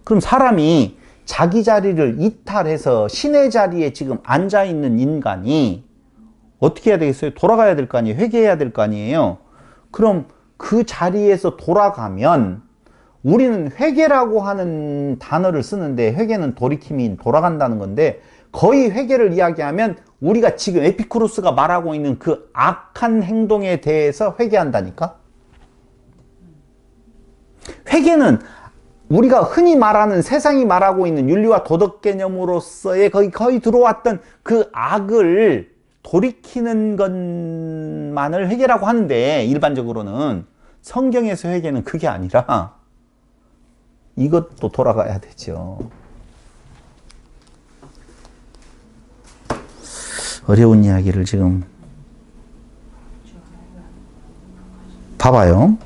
그럼 사람이 자기 자리를 이탈해서 신의 자리에 지금 앉아있는 인간이 어떻게 해야 되겠어요? 돌아가야 될 거 아니에요? 회개해야 될 거 아니에요? 그럼 그 자리에서 돌아가면 우리는 회개라고 하는 단어를 쓰는데 회개는 돌이킴이 돌아간다는 건데 거의 회개를 이야기하면 우리가 지금 에피쿠로스가 말하고 있는 그 악한 행동에 대해서 회개한다니까? 회개는 우리가 흔히 말하는 세상이 말하고 있는 윤리와 도덕 개념으로서의 거의 들어왔던 그 악을 돌이키는 것만을 회개라고 하는데 일반적으로는 성경에서 회개는 그게 아니라 이것도 돌아가야 되죠. 어려운 이야기를 지금 봐봐요.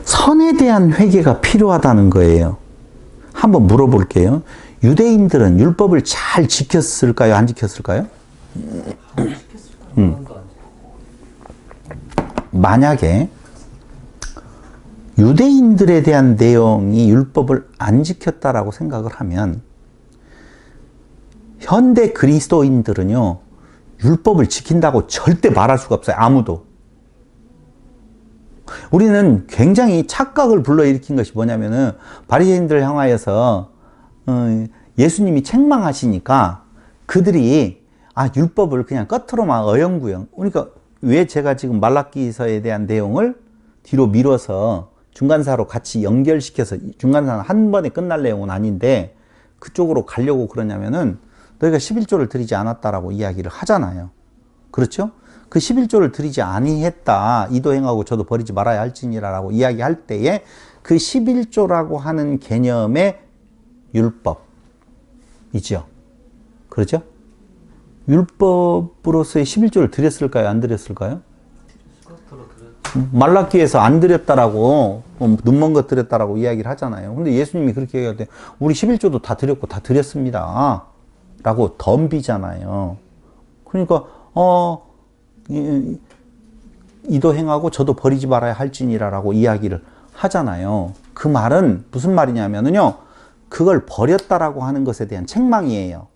선에 대한 회개가 필요하다는 거예요. 한번 물어볼게요. 유대인들은 율법을 잘 지켰을까요? 안 지켰을까요? 만약에 유대인들에 대한 내용이 율법을 안 지켰다라고 생각을 하면 현대 그리스도인들은요, 율법을 지킨다고 절대 말할 수가 없어요. 아무도. 우리는 굉장히 착각을 불러일으킨 것이 뭐냐면은 바리새인들을 향하여서 예수님이 책망하시니까 그들이 율법을 그냥 겉으로만 어영부영. 그러니까 왜 제가 지금 말라기서에 대한 내용을 뒤로 미뤄서 중간사로 같이 연결시켜서 중간사는 한 번에 끝날 내용은 아닌데 그쪽으로 가려고 그러냐면은 너희가 11조를 드리지 않았다라고 이야기를 하잖아요. 그렇죠? 그 11조를 드리지 아니했다. 이도 행하고 저도 버리지 말아야 할지니라라고 이야기할 때에 그 11조라고 하는 개념의 율법이죠. 그렇죠? 율법으로서의 11조를 드렸을까요? 안 드렸을까요? 말라기에서 안 드렸다라고 눈먼 것 드렸다라고 이야기를 하잖아요. 근데 예수님이 그렇게 얘기할 때 우리 11조도 다 드렸고 다 드렸습니다. 라고 덤비잖아요. 그러니까 이도 행하고 저도 버리지 말아야 할지니라라고 이야기를 하잖아요. 그 말은 무슨 말이냐면요, 그걸 버렸다라고 하는 것에 대한 책망이에요.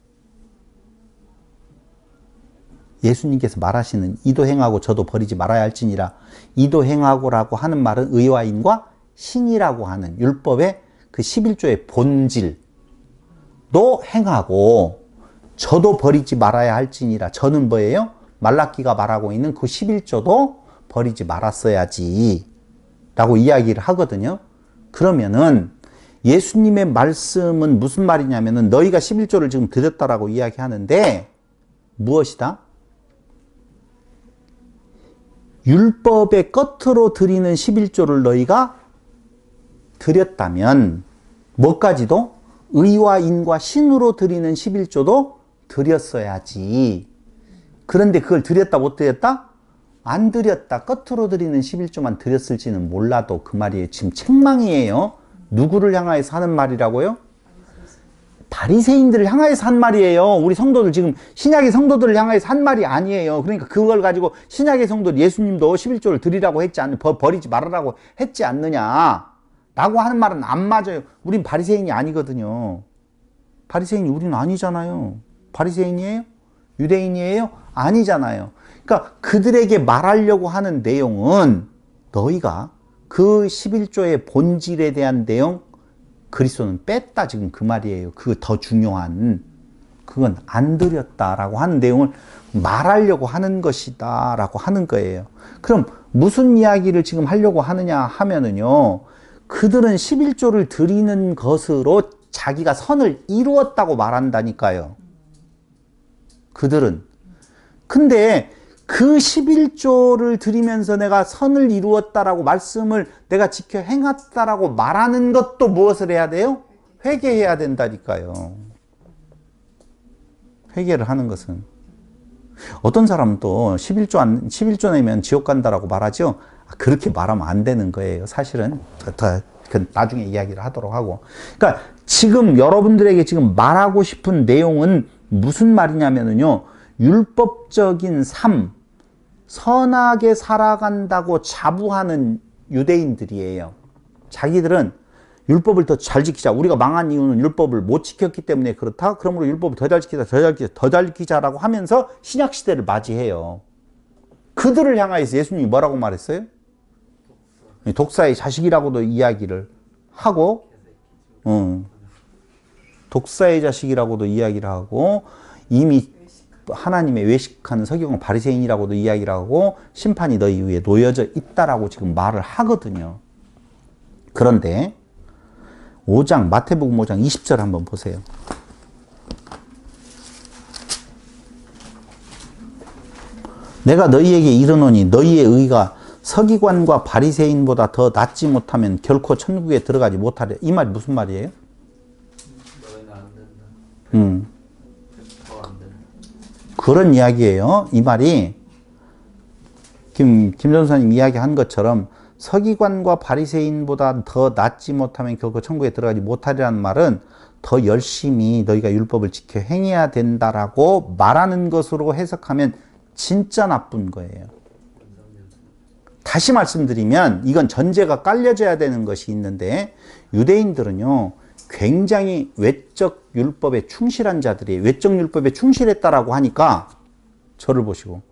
예수님께서 말하시는 이도 행하고 저도 버리지 말아야 할지니라, 이도 행하고라고 하는 말은 의와인과 신이라고 하는 율법의 그 11조의 본질도 행하고 저도 버리지 말아야 할지니라. 저는 뭐예요? 말라기가 말하고 있는 그 11조도 버리지 말았어야지 라고 이야기를 하거든요. 그러면은 예수님의 말씀은 무슨 말이냐면은 너희가 11조를 지금 드렸다라고 이야기하는데 무엇이다? 율법의 끝으로 드리는 11조를 너희가 드렸다면 뭐까지도? 의와 인과 신으로 드리는 11조도 드렸어야지. 그런데 그걸 드렸다 못 드렸다? 안 드렸다. 끝으로 드리는 11조만 드렸을지는 몰라도 그 말이에요. 지금 책망이에요. 누구를 향하여서 하는 말이라고요? 바리새인들을 향하여서 한 말이에요. 우리 성도들 지금 신약의 성도들을 향하여서 한 말이 아니에요. 그러니까 그걸 가지고 신약의 성도 예수님도 11조를 드리라고 했지 버리지 말으라고 했지 않느냐 라고 하는 말은 안 맞아요. 우린 바리새인이 아니거든요. 바리새인이 우리는 아니잖아요. 바리새인이에요? 유대인이에요? 아니잖아요. 그러니까 그들에게 말하려고 하는 내용은 너희가 그 11조의 본질에 대한 내용 그리스도는 뺐다 지금 그 말이에요. 그 더 중요한 그건 안 드렸다라고 하는 내용을 말하려고 하는 것이다 라고 하는 거예요. 그럼 무슨 이야기를 지금 하려고 하느냐 하면은요, 그들은 11조를 드리는 것으로 자기가 선을 이루었다고 말한다니까요. 그들은. 근데 그 11조를 드리면서 내가 선을 이루었다라고 말씀을 내가 지켜 행했다라고 말하는 것도 무엇을 해야 돼요? 회개해야 된다니까요. 회개를 하는 것은. 어떤 사람은 또 11조 내면 지옥 간다라고 말하죠. 그렇게 말하면 안 되는 거예요. 사실은. 나중에 이야기를 하도록 하고. 그러니까 지금 여러분들에게 지금 말하고 싶은 내용은 무슨 말이냐면요, 율법적인 삶, 선하게 살아간다고 자부하는 유대인들이에요. 자기들은 율법을 더 잘 지키자. 우리가 망한 이유는 율법을 못 지켰기 때문에 그렇다. 그러므로 율법을 더 잘 지키자, 더 잘 지키자라고 하면서 신약 시대를 맞이해요. 그들을 향하여서 예수님이 뭐라고 말했어요? 독사의 자식이라고도 이야기를 하고, 독사의 자식이라고도 이야기를 하고, 이미 하나님의 외식하는 서기관 바리새인이라고도 이야기를 하고, 심판이 너희 위에 놓여져 있다라고 지금 말을 하거든요. 그런데 5장 마태복음 5장 20절 한번 보세요. 내가 너희에게 이르노니 너희의 의가 서기관과 바리새인보다 더 낫지 못하면 결코 천국에 들어가지 못하리라. 이 말이 무슨 말이에요? 너희는 안 된다. 더 안 된다. 그런 이야기예요. 이 말이 김 전사님 이야기한 것처럼 서기관과 바리새인보다 더 낫지 못하면 결코 천국에 들어가지 못하리라는 말은 더 열심히 너희가 율법을 지켜 행해야 된다라고 말하는 것으로 해석하면 진짜 나쁜 거예요. 다시 말씀드리면 이건 전제가 깔려져야 되는 것이 있는데 유대인들은요 굉장히 외적 율법에 충실한 자들이에요. 외적 율법에 충실했다라고 하니까 저를 보시고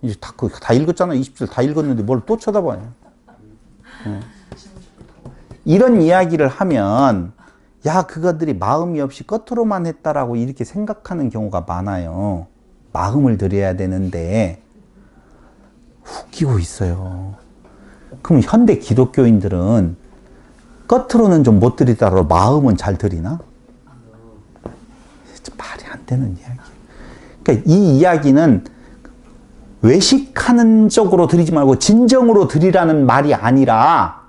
이제 다 읽었잖아요. 20절 다 읽었는데 뭘 또 쳐다봐요. 이런 이야기를 하면 야 그것들이 마음이 없이 겉으로만 했다라고 이렇게 생각하는 경우가 많아요. 마음을 들여야 되는데 웃기고 있어요. 그럼 현대 기독교인들은 겉으로는 좀 못 들이더라도 마음은 잘 들이나? 말이 안 되는 이야기. 그러니까 이 이야기는 외식하는 쪽으로 드리지 말고 진정으로 드리라는 말이 아니라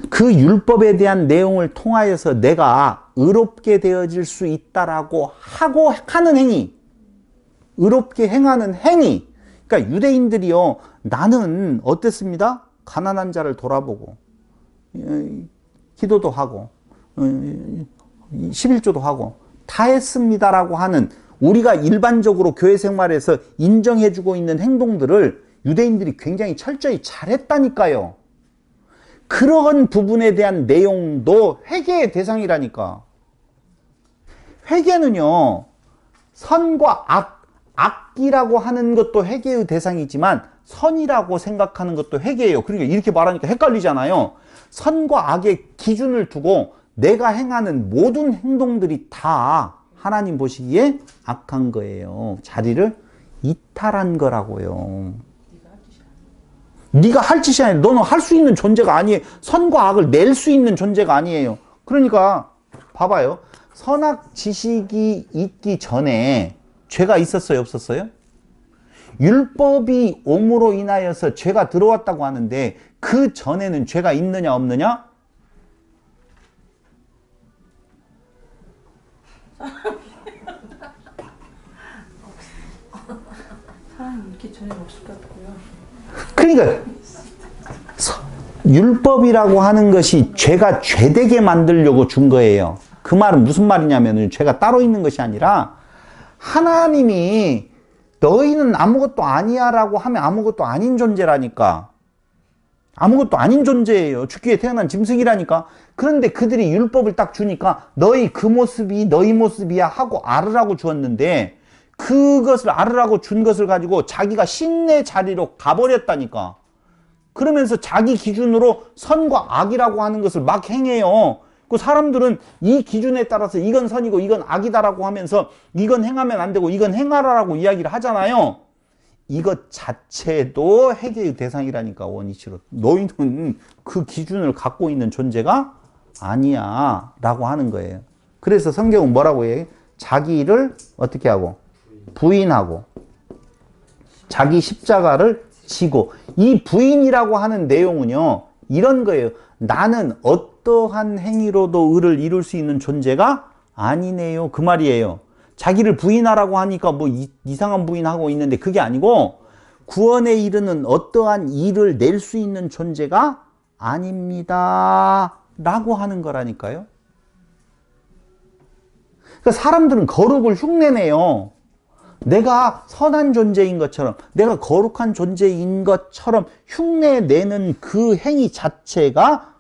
그 율법에 대한 내용을 통하여서 내가 의롭게 되어질 수 있다라고 하고 하는 행위, 의롭게 행하는 행위. 그러니까 유대인들이요, 나는 어땠습니다? 가난한 자를 돌아보고 기도도 하고 11조도 하고 다 했습니다라고 하는 우리가 일반적으로 교회 생활에서 인정해주고 있는 행동들을 유대인들이 굉장히 철저히 잘했다니까요. 그런 부분에 대한 내용도 회개의 대상이라니까. 회개는요, 선과 악이라고 하는 것도 회개의 대상이지만 선이라고 생각하는 것도 회개예요. 그러니까 이렇게 말하니까 헷갈리잖아요. 선과 악의 기준을 두고 내가 행하는 모든 행동들이 다 하나님 보시기에 악한 거예요. 자리를 이탈한 거라고요. 네가 할 짓이 아니야. 너는 할 수 있는 존재가 아니에요. 선과 악을 낼 수 있는 존재가 아니에요. 그러니까 봐봐요. 선악 지식이 있기 전에 죄가 있었어요, 없었어요? 율법이 옴으로 인하여서 죄가 들어왔다고 하는데 그 전에는 죄가 있느냐 없느냐? 사람이 이렇게 전혀 없을 것 같고요. 그러니까 율법이라고 하는 것이 죄가 죄되게 만들려고 준 거예요. 그 말은 무슨 말이냐면 죄가 따로 있는 것이 아니라 하나님이 너희는 아무것도 아니야 라고 하면 아무것도 아닌 존재라니까. 아무것도 아닌 존재예요. 죽기에 태어난 짐승이라니까. 그런데 그들이 율법을 딱 주니까 너희 그 모습이 너희 모습이야 하고 알으라고 주었는데 그것을 알으라고 준 것을 가지고 자기가 신의 자리로 가버렸다니까. 그러면서 자기 기준으로 선과 악이라고 하는 것을 막 행해요. 그 사람들은 이 기준에 따라서 이건 선이고 이건 악이다라고 하면서 이건 행하면 안 되고 이건 행하라라고 이야기를 하잖아요. 이것 자체도 회개의 대상이라니까. 원이치로 너희는 그 기준을 갖고 있는 존재가 아니야 라고 하는 거예요. 그래서 성경은 뭐라고 해요? 자기를 어떻게 하고? 부인하고 자기 십자가를 지고. 이 부인이라고 하는 내용은요 이런 거예요. 나는 어떠한 행위로도 의를 이룰 수 있는 존재가 아니네요, 그 말이에요. 자기를 부인하라고 하니까 뭐 이상한 부인하고 있는데 그게 아니고 구원에 이르는 어떠한 일을 낼 수 있는 존재가 아닙니다 라고 하는 거라니까요. 그러니까 사람들은 거룩을 흉내내요. 내가 선한 존재인 것처럼, 내가 거룩한 존재인 것처럼 흉내내는 그 행위 자체가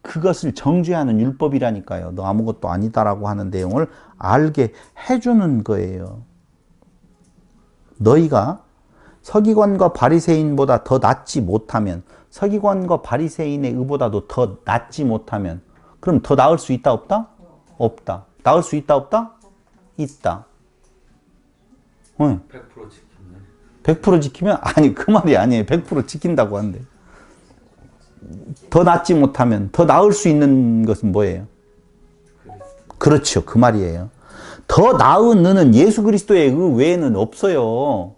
그것을 정죄하는 율법이라니까요. 너 아무것도 아니다라고 하는 내용을 알게 해주는 거예요. 너희가 서기관과 바리새인보다 더 낫지 못하면, 서기관과 바리새인의 의보다도 더 낫지 못하면, 그럼 더 나을 수 있다 없다? 없다. 나을 수 있다 없다? 있다. 100% 지켰네. 100% 지키면? 아니, 그 말이 아니에요. 100% 지킨다고 하는데. 더 낫지 못하면, 더 나을 수 있는 것은 뭐예요? 그렇죠. 그 말이에요. 더 나은 의는 예수 그리스도의 의 외에는 없어요.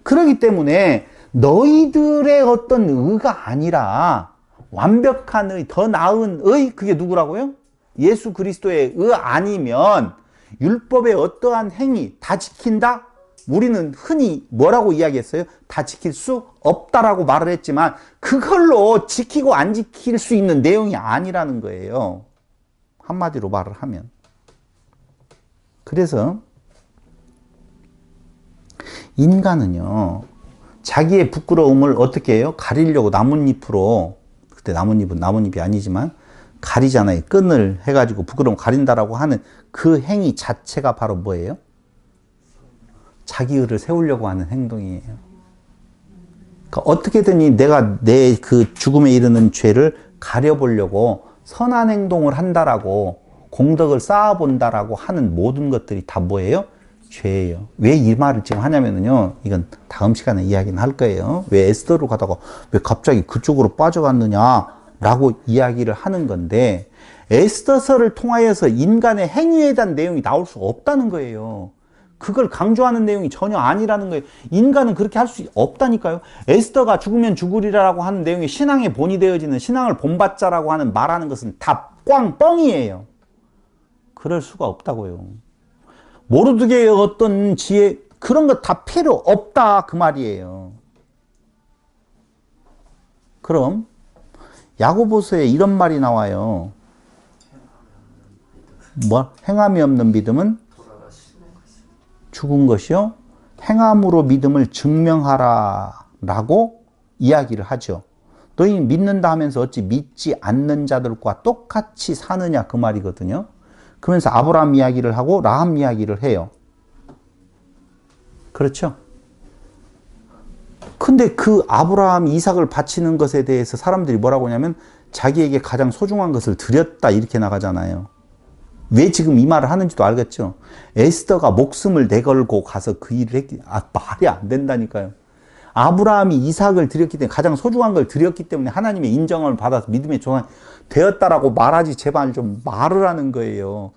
그렇기 때문에 너희들의 어떤 의가 아니라 완벽한 의, 더 나은 의, 그게 누구라고요? 예수 그리스도의 의 아니면 율법의 어떠한 행위 다 지킨다? 우리는 흔히 뭐라고 이야기했어요? 다 지킬 수 없다라고 말을 했지만 그걸로 지키고 안 지킬 수 있는 내용이 아니라는 거예요. 한마디로 말을 하면. 그래서 인간은요, 자기의 부끄러움을 어떻게 해요? 가리려고 나뭇잎으로, 그때 나뭇잎은 나뭇잎이 아니지만 가리잖아요. 끈을 해가지고 부끄러움 가린다라고 하는 그 행위 자체가 바로 뭐예요? 자기 의를 세우려고 하는 행동이에요. 그러니까 어떻게든 내가 내 그 죽음에 이르는 죄를 가려보려고 선한 행동을 한다라고 공덕을 쌓아본다라고 하는 모든 것들이 다 뭐예요? 죄예요. 왜 이 말을 지금 하냐면요, 이건 다음 시간에 이야기는 할 거예요. 왜 에스더로 가다가 왜 갑자기 그쪽으로 빠져갔느냐라고 이야기를 하는 건데, 에스더서를 통하여서 인간의 행위에 대한 내용이 나올 수 없다는 거예요. 그걸 강조하는 내용이 전혀 아니라는 거예요. 인간은 그렇게 할 수 없다니까요. 에스더가 죽으면 죽으리라고 하는 내용이 신앙의 본이 되어지는, 신앙을 본받자라고 하는 말하는 것은 다 꽝뻥이에요. 그럴 수가 없다고요. 모르드게의 어떤 지혜, 그런 거 다 필요 없다, 그 말이에요. 그럼 야고보서에 이런 말이 나와요. 뭐? 행함이 없는 믿음은 죽은 것이요, 행함으로 믿음을 증명하라 라고 이야기를 하죠. 너희 믿는다 하면서 어찌 믿지 않는 자들과 똑같이 사느냐, 그 말이거든요. 그러면서 아브라함 이야기를 하고 라함 이야기를 해요. 그렇죠? 근데 그 아브라함 이삭을 바치는 것에 대해서 사람들이 뭐라고 하냐면 자기에게 가장 소중한 것을 드렸다, 이렇게 나가잖아요. 왜 지금 이 말을 하는지도 알겠죠? 에스더가 목숨을 내걸고 가서 그 일을 했기, 말이 안 된다니까요. 아브라함이 이삭을 드렸기 때문에, 가장 소중한 걸 드렸기 때문에 하나님의 인정을 받아서 믿음의 조상이 되었다라고 말하지, 제발 좀 말을 하는 거예요.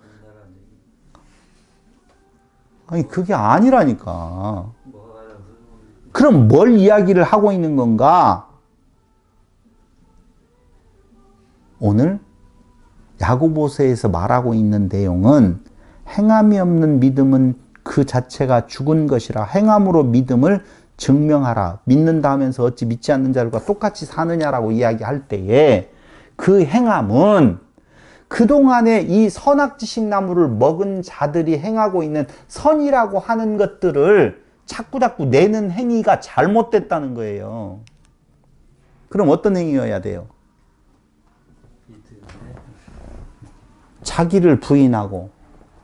아니, 그게 아니라니까. 그럼 뭘 이야기를 하고 있는 건가? 오늘 야고보서에서 말하고 있는 내용은 행함이 없는 믿음은 그 자체가 죽은 것이라 행함으로 믿음을 증명하라. 믿는다 하면서 어찌 믿지 않는 자들과 똑같이 사느냐라고 이야기할 때에 그 행함은 그동안에 이 선악지식 나무를 먹은 자들이 행하고 있는 선이라고 하는 것들을 자꾸 내는 행위가 잘못됐다는 거예요. 그럼 어떤 행위여야 돼요? 자기를 부인하고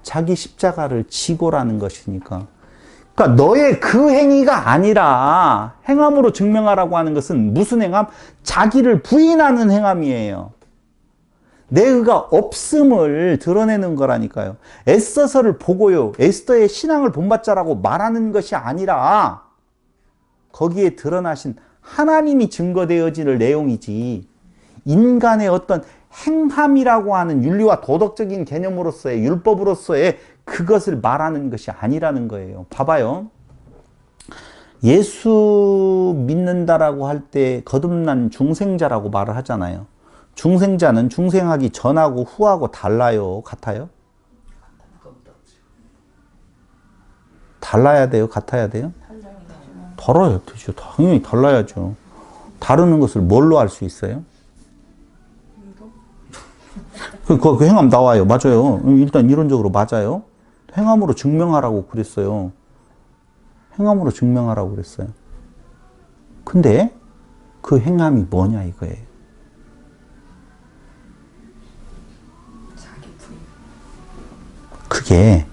자기 십자가를 지고라는 것이니까. 그러니까 너의 그 행위가 아니라 행함으로 증명하라고 하는 것은 무슨 행함? 자기를 부인하는 행함이에요. 내 의가 없음을 드러내는 거라니까요. 에스더서를 보고요, 에스더의 신앙을 본받자라고 말하는 것이 아니라 거기에 드러나신 하나님이 증거되어질 내용이지, 인간의 어떤 행함이라고 하는 윤리와 도덕적인 개념으로서의, 율법으로서의 그것을 말하는 것이 아니라는 거예요. 봐봐요. 예수 믿는다라고 할 때 거듭난 중생자라고 말을 하잖아요. 중생자는 중생하기 전하고 후하고 달라요? 같아요? 달라야 돼요? 같아야 돼요? 달라야 되죠. 당연히 달라야죠. 다르는 것을 뭘로 알 수 있어요? 그 행함 나와요. 맞아요. 일단 이론적으로 맞아요. 행함으로 증명하라고 그랬어요. 행함으로 증명하라고 그랬어요. 근데 그 행함이 뭐냐 이거예요. 이게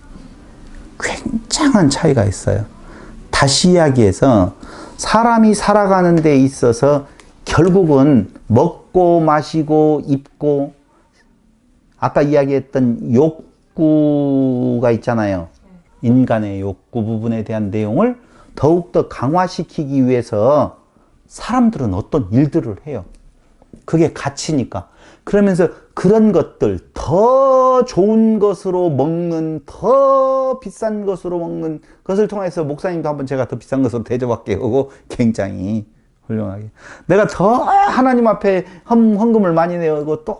굉장한 차이가 있어요. 다시 이야기해서 사람이 살아가는 데 있어서 결국은 먹고 마시고 입고 아까 이야기했던 욕구가 있잖아요. 인간의 욕구 부분에 대한 내용을 더욱더 강화시키기 위해서 사람들은 어떤 일들을 해요. 그게 가치니까. 그러면서 그런 것들, 더 좋은 것으로 먹는, 더 비싼 것으로 먹는 것을 통해서 목사님도 한번 제가 더 비싼 것으로 대접할게요. 그거 굉장히 훌륭하게. 내가 더 하나님 앞에 헌금을 많이 내고 또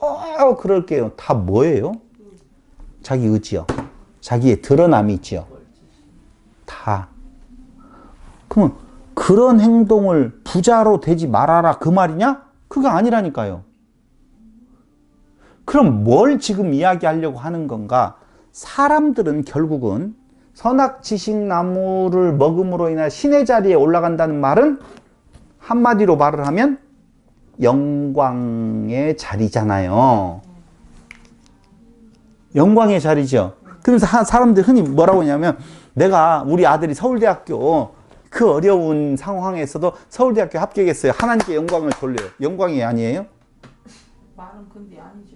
그럴게요. 다 뭐예요? 자기 의지요. 자기의 드러남이지요. 다. 그러면 그런 행동을 부자로 되지 말아라 그 말이냐? 그게 아니라니까요. 그럼 뭘 지금 이야기하려고 하는 건가? 사람들은 결국은 선악지식나무를 먹음으로 인해 신의 자리에 올라간다는 말은 한마디로 말을 하면 영광의 자리잖아요. 영광의 자리죠. 그러면서 사람들 흔히 뭐라고 하냐면 내가 우리 아들이 서울대학교 그 어려운 상황에서도 서울대학교 합격했어요. 하나님께 영광을 돌려요. 영광이 아니에요? 말은 근데 아니죠.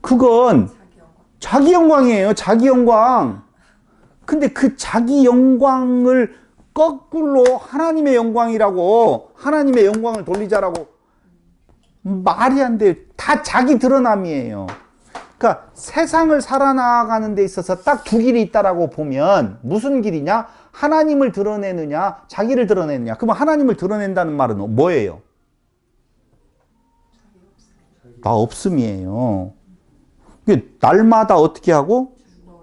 그건 자기 영광이에요. 자기 영광. 근데 그 자기 영광을 거꾸로 하나님의 영광이라고, 하나님의 영광을 돌리자라고 말이 안 돼요. 다 자기 드러남이에요. 그러니까 세상을 살아나가는 데 있어서 딱 두 길이 있다라고 보면 무슨 길이냐? 하나님을 드러내느냐, 자기를 드러내느냐. 그러면 하나님을 드러낸다는 말은 뭐예요? 나 없음이에요. 날마다 어떻게 하고?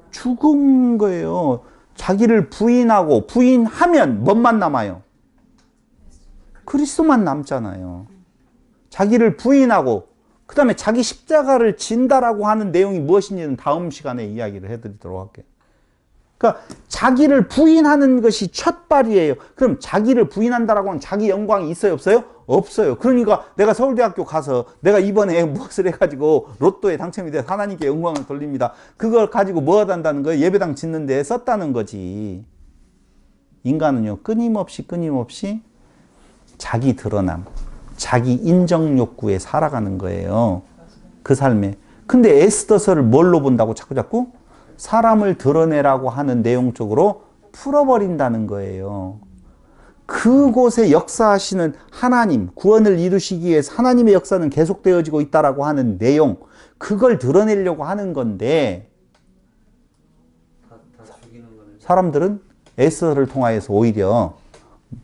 죽은 거예요. 자기를 부인하고 부인하면 뭐만 남아요? 그리스도만 남잖아요. 자기를 부인하고 그 다음에 자기 십자가를 진다라고 하는 내용이 무엇인지는 다음 시간에 이야기를 해드리도록 할게요. 그러니까 자기를 부인하는 것이 첫 발이에요. 그럼 자기를 부인한다라고 하면 자기 영광이 있어요, 없어요? 없어요. 그러니까 내가 서울대학교 가서 내가 이번에 무엇을 해가지고 로또에 당첨이 돼서 하나님께 영광을 돌립니다. 그걸 가지고 뭐 한다는 거예요? 예배당 짓는 데 썼다는 거지. 인간은요, 끊임없이 자기 드러남, 자기 인정 욕구에 살아가는 거예요. 그 삶에. 근데 에스더서를 뭘로 본다고 자꾸? 사람을 드러내라고 하는 내용 쪽으로 풀어버린다는 거예요. 그곳에 역사하시는 하나님, 구원을 이루시기 위해서 하나님의 역사는 계속되어지고 있다라고 하는 내용, 그걸 드러내려고 하는 건데, 사람들은 에스더를 통하여서 오히려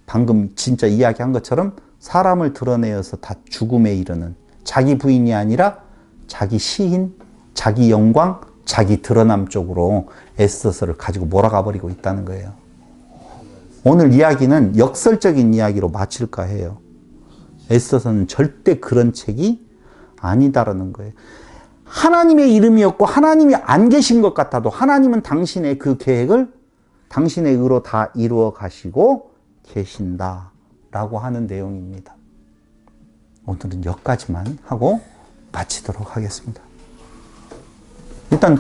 방금 진짜 이야기한 것처럼 사람을 드러내어서 다 죽음에 이르는, 자기 부인이 아니라 자기 시인, 자기 영광, 자기 드러남 쪽으로 에스더서를 가지고 몰아가 버리고 있다는 거예요. 오늘 이야기는 역설적인 이야기로 마칠까 해요. 에스더서는 절대 그런 책이 아니다라는 거예요. 하나님의 이름이었고 하나님이 안 계신 것 같아도 하나님은 당신의 그 계획을 당신의 의로 다 이루어 가시고 계신다라고 하는 내용입니다. 오늘은 여기까지만 하고 마치도록 하겠습니다. 일단